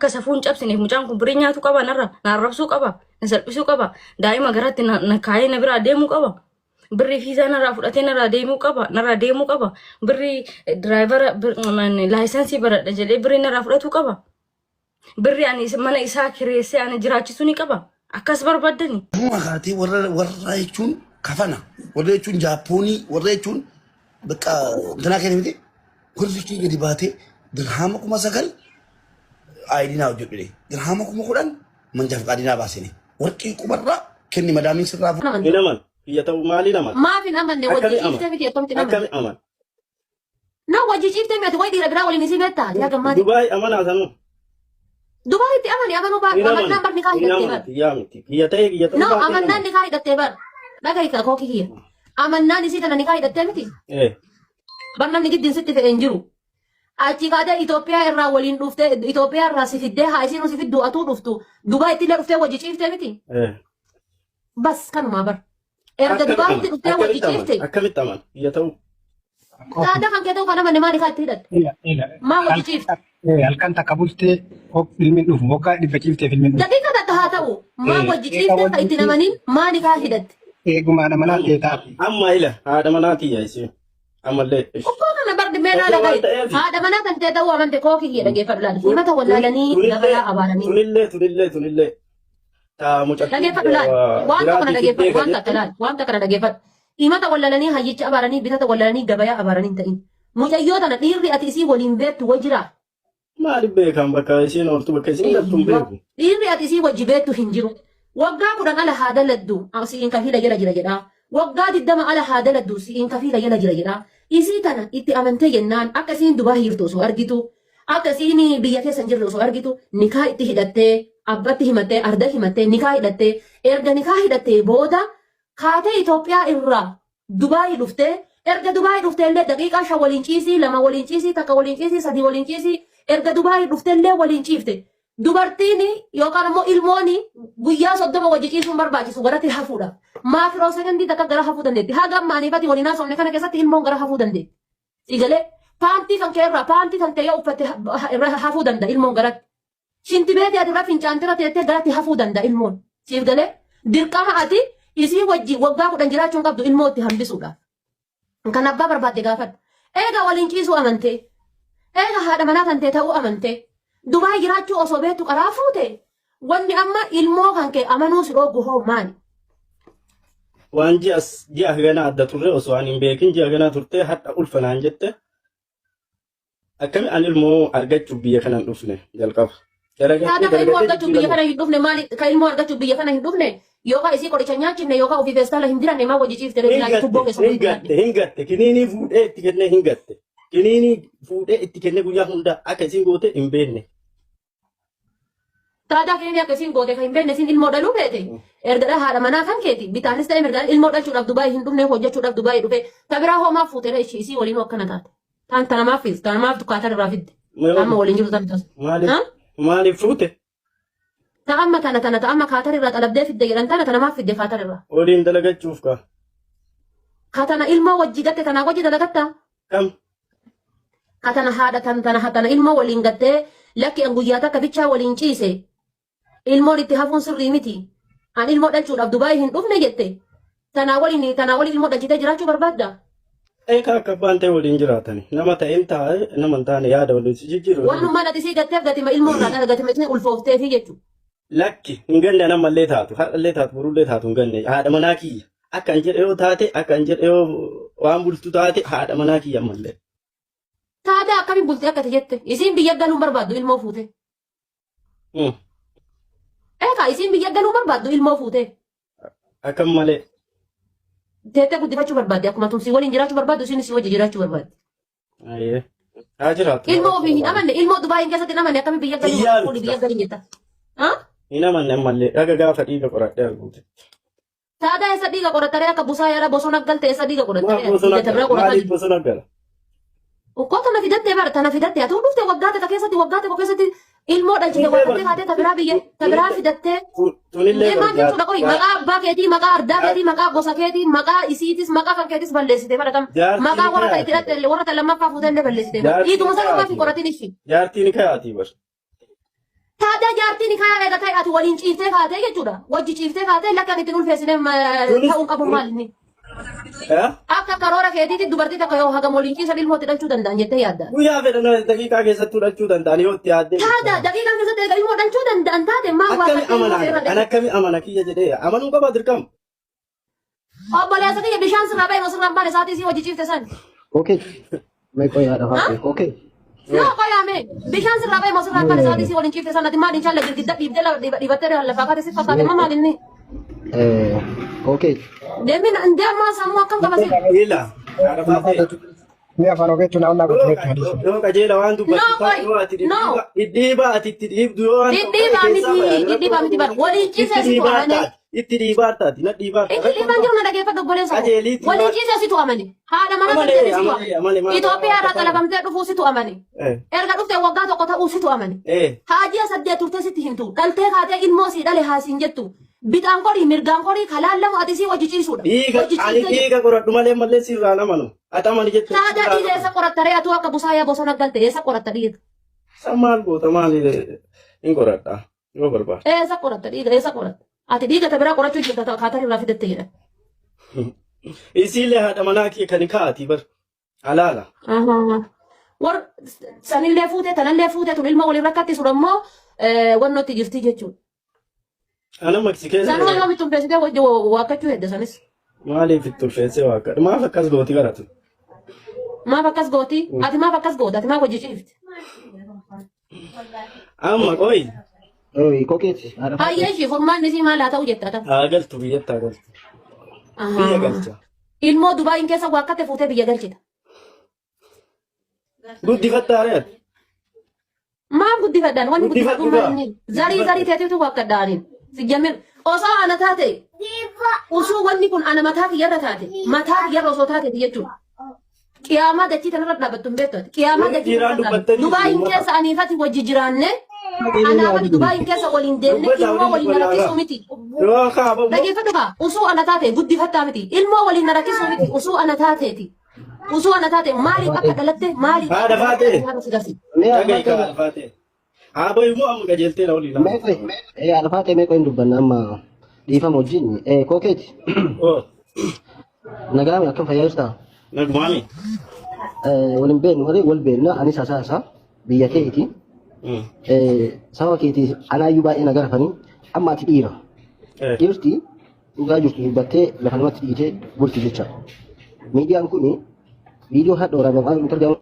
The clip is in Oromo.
akka safuun cabsine mucaan kun birii nyaatu qaba narrabsuu qaba nasalphisuu qaba daa'ima garatti na kaayee na biraa deemuu qaba birrii fiizaa narraa fudhatee narraa deemuu qaba birrii diraayivara laayisensii baradha jedhee birrii narraa fudhatu qaba birrii ani mana isaa kireessee ani jiraachisuu ni qaba akkas barbaaddani. Makaatee warra jechuun kafana warra jechuun jaappoonii warra jechuun bakka danaa kenna miti warri kee gadi baatee dirhama 9,000 aayidinaa hojjedhu dirhama 10,000 manjaaf qaadinaa baasine warqii qubarraa kenni madaamiin sirraa fuudhu. Inaman biyya ta'uu maali naman? Maafin amanne wajji ciiftee miti akkamitti naman? Akkami aman? Na wajji ciiftee miti wayi dhiira biraa waliin isii beektaa yaa gammaati. Dubaay amanaa sanuu. Dubaayitti amani amanuu amannaan barni kaa hidhattee bar. Yaa miti biyya ta'ee biyya ta'uu. No amannaan ni kaa hidhattee bar. Dhagaa hiika kookii kiyya. Amannaan isii tana ni kaa hidhattee miti. Barnamni giddiin sitti fe'een jiru. Achi kaatee Itoophiyaa irraa waliin dhuftee Itoophiyaa irraa si fiddee haa isiin si fidduu atuu dhuftu Dubaayitti illee dhuftee wajji ciiftee miti. Bas kanumaa bar. Erga Dubaayitti dhuftee wajji ciiftee. Akkamitti aman biyya ta'uu. Taata kan kee ta'uu kan amanne maali kaa itti hidhatte? Maa wajji ciifte? Halkan takka bultee filmiin dhufu hokkaa dhibba ciiftee filmiin dhufu. Daqiiqa takka haa ta'u maa wajji ciiftee kan itti namaniin maali kaa hidhatte? Eeguma haadha manaa ta'e taati. Amma ila haadha manaa tiyya ishee. Ammallee. Uffoo kana bardi meelaa dhagaye. Haadha manaa kan ta'e ta'uu amante kookii kiyya dhageeffadhu laala. Himata wallaalanii dabalaa abaaranii. Tunillee. Taa mucaa. Dhageeffadhu laala. Wanta kana dhageeffadhu wanta akka laala. Wanta kana dhageeffadhu. Himata wallaalanii hayyicha abaaranii bitata wallaalanii gabayaa abaaranii ta'in. Mucayyoo tana dhiirri ati isii waliin beektu wajiraa. Maali beekan bakka isheen ooltu bakka isheen galtu hin beeku. Dhiirri ati isii wajji beektu hin jiru. Waggaa 10 ala haa daladdu si'iin kafiila jala jira jedhaa. Waggaa 20 ala haa daladdu si'iin kafiila jala jira jedhaa. Isii tana itti amantee jennaan akka isiin Dubaa hirtu osoo argitu akka isiin biyya keessa hin jirre osoo argitu nikaa itti hidhattee abbatti himattee arda himattee nikaa hidhattee erga nikaa hidhattee booda kaatee Itoophiyaa irraa Dubaayii dhuftee erga Dubaayii dhuftee illee daqiiqaa 5 waliin ciisii 2 waliin ciisii takka waliin ciisii 3 waliin ciisii erga Dubaayii dhuftee illee waliin ciifte. Dubartiin yookaan immoo ilmoon guyyaa 30 wajji ciisuun barbaachisu garatti hafuudha. Maafiroo sagandii takka gara hafuu dandeetti. Haga ammaaniifati waliin haasofne kana keessatti ilmoon gara hafuu dandeetti. Sigalee paantii kan kee irraa paantii kan ta'e uffatte irra hafuu danda'a ilmoon garatti. Shintibeetii ati irraa fincaantira teettee garatti hafuu danda'a ilmoon. Siif galee dirqama ati isii wajji waggaa 10 jiraachuun qabdu ilmoo itti hambisuudhaaf. Kan abbaa barbaadde gaafadhu. Eega waliin ciisuu amantee. Eega haadha manaa kan ta'e ta'uu amantee. Dubaay jiraachuu osoo beektu qaraa fuute wanni amma ilmoo kan kee amanuu si dhoogu hoo maali? Waan ji'a ganaa adda turre osoo ani hin beekin ji'a ganaa turtee hadha ulfanaan jette akkami an ilmoo argachuuf biyya kana hin dhufne jalqaba. Taata kan ilmoo argachuuf biyya kana hin dhufne maali? Kan ilmoo argachuuf biyya kana hin dhufne yookaan isii qoricha nyaachifne yookaan ofii feestaala hin diranne maa wajji ciifte reebilaan tubboo keessa hin gatte kiniinii fuudhee itti kennee hin gatte. Kiniinii fuudhee itti kennee guyyaa hunda akka isiin goote hin beekne. Taata keenii akkasiin goote kan hin beekne siin ilmoo dhaluu beete. Erga haadha manaa kan keeti bitaanis ta'e mirgaan ilmoo dhalchuudhaaf Dubaayii hin dhufne hojjechuudhaaf Dubaayii dhufe tabiraa hoomaaf fuutee isii waliin akkana taate. Tanamaaf dukkaataa irraa fidde. Amma waliin jiru taasisu. Maaliif fuute? Ta'amma ta'amma kaatar irraa xalabdee fidde jedhan tanamaaf fidde kaatar irraa. Waliin dalagachuuf kaa. Katana ilmoo wajji gatte tanaa wajji dalagatta. Kam? Katana haadha tana ilmoo waliin gattee lakki an guyyaa takka bichaa waliin ciise. Ilmoon itti hafuun sirrii miti. An ilmoo dhalchuudhaaf Dubaayii hin dhufne jette. Tanaa waliin ilmoo dhalchitee jiraachuu barbaadda. Eegaa akka abbaan ta'e waliin jiraatani. Nama ta'een taa'e nama hin taane yaada waliin si jijjiiru. Wannummaan ati sii gatteef gatima ilmoo irraa dhala gatima isin ulfoofteefi jechuudha. Lakki hin ganne namallee taatu haadhallee taatu burullee taatu hin ganne haadha manaa kiyya. Akka hin jedhe yoo taate akka hin jedhe yoo waan bultu taate haadha manaa kiyya ammallee. Taata akkamiin bultee akkati jette isiin biyya galuun barbaaddu ilmoo fuute. Eegaa isiin biyya galuu barbaaddu ilmoo fuute. Akkam malee. Teettee guddifachuu barbaadde akkuma tumsii waliin jiraachuu barbaaddu isiin isii wajji jiraachuu barbaadde. Ayyee. Haa jiraatu. Ilmoo ofii hin amanne ilmoo Dubaayiin keessatti hin amanne akkamiin biyya galuu biyya galii jetta. Hin amanne ammallee dhaga gaafa dhiiga qoradhee arguuti. Taata eessa dhiiga qorattaree akka busaa yaada bosona galte eessa dhiiga qorattaree. Maaliif bosona gala? Ukkoo tana fidattee bara tana fidattee atu dhufte waggaa takka keessatti ilmoo dhalchite waqtii haatee tabiraa fidattee. Tunillee maal jechuudha qoyi maqaa abbaa keetii maqaa ardaa keetii maqaa gosa keetii maqaa isiitis maqaa kan keetis balleessite barakam maqaa warra kan itti hidhatte warra kan lammaffaa fuutee illee balleessite dhiiguma sana fi qoratiin ishi. Jaartiin kaatii bar. jaartiin kaya eegatee ati waliin ciiftee kaatee jechuudha. Wajji ciiftee kaatee lakkaan ittiin ulfeessine ta'uun qabu maalinni. Akka karoora keetiitti dubartii takka yoo hagam waliin ciisan ilmootti dhalchuu danda'an jettee yaadda. Guyyaa fedhan daqiiqaa keessatti dhalchuu danda'an yoo itti yaaddee. Taata daqiiqaa keessatti ilmoo dhalchuu danda'an taate maa akkami amana kiyya jedhee amanuu qaba dirqama. Obboleessa kiyya bishaan sirraa ba'e masirraan baane isaatii si wajji ciifte san. Okay. May qoyaadha faate. Okay. Yoo qoyaame bishaan sirraa ba'e masirraan baane isaatii si waliin ciifte san ati maaliin chaalla girgidda dhiibattee lafaa kaate si fakkaate maa maalinni. Okay. Deemin deemaa sammuu akkam qabasi. Ila. Ni afaan ogeetu na onnaa gochuudha. Yoo qajeela waan dubbatu ati dhidhiibaa ati itti dhiibdu yoo waan dhidhiibaa miti bar waliin ciisee si tu'amane. Itti dhiibaa taati na dhiibaa. Itti dhiibaan jiru na dhageeffadhu obboleessa. Waliin ciisee si tu'amane. Haadha mana galtee si tu'amane. Itoophiyaa irraa qalabamtee dhufuu si tu'amane. Erga dhuftee waggaa tokko ta'uu si tu'amane. Haajia saddeet turtee sitti himtu. Dhaltee kaatee ilmoo si dhale haasiin jettu. Bitaan qorii mirgaan qorii kalaallamu ati si wajji ciisuudha. Ani dhiiga qoradhu malee mallee sirraa namanu. Ati amani jettu. Taada dhiiga eessa qoratta ree atuu akka busaayaa bosona galte eessa qoratta dhiiga. Maal goota maali hin qoradha yoo barbaada. Eessa qoratta dhiiga eessa qoratta. Ati dhiiga ta biraa qorachuu jirta kaataa irraa fidatte jedha. Isiillee haadha manaa kee kan kaa'ati bar alaala. War sanillee fuutee tanallee fuutee tun ilma waliin rakkatti sun ammoo wannootti jirti jechuudha. Ana maksikeessa. Sanuma yoo bitun feesitee wajji waakkachuu hedda sanis. Maaliif itti ulfeessee waakkadha? Maaf akkas gooti garatu? Maaf akkas gooti? Ati maaf akkas goota? Ati maaf wajji ciifti? Amma qoyi. Kokeeti. Hayyee ishii furmaanni isii maal haa ta'u jetta ata? Haa galtu biyyatti haa galtu. Biyya galcha. Ilmoo Dubaayin keessa waakkate fuutee biyya galchita. Guddifattaa re'at. Maaf guddifadhaan wanni guddifadhu maali? Zarii teetiitu waakkadhaaniin. Sijjamir osoo ana taate osoo wanni kun ana mataa kiyyarra taate mataa kiyyarra osoo taate jechuudha. Qiyaamaa dachii tanarra dhaabbattu hin beektu. Qiyaamaa dachii tanarra Dubaayin keessa aniifati wajji jiraanne anaafati Dubaayin keessa waliin deemne ilmoo waliin rakkisuu miti. Dhageeffadhu kaa osoo ana taate guddifattaa miti ilmoo waliin rakkisuu miti osoo ana taateeti. Osoo ana taate maaliif akka dhalatte maaliif haadha faatee. Dhageeffadhu haadha faatee. Abo immoo amma qajeeltee na waliin. Alfaatee meeqa hin dubbanna amma dhiifama wajjin. Kokeeti. Nagaami akkam fayyaa jirtaa? Nagumaami. Waliin beeknu malee wal beekna anis hasaasa biyya keeti. Saba keeti anaayyuu baay'ee nagaa rafanii amma ati dhiira. Dhiirti dhugaa jirtu dubbattee lafa namatti dhiitee bulti jecha. Miidiyaan kuni viidiyoo hadha waraabaa intargamu.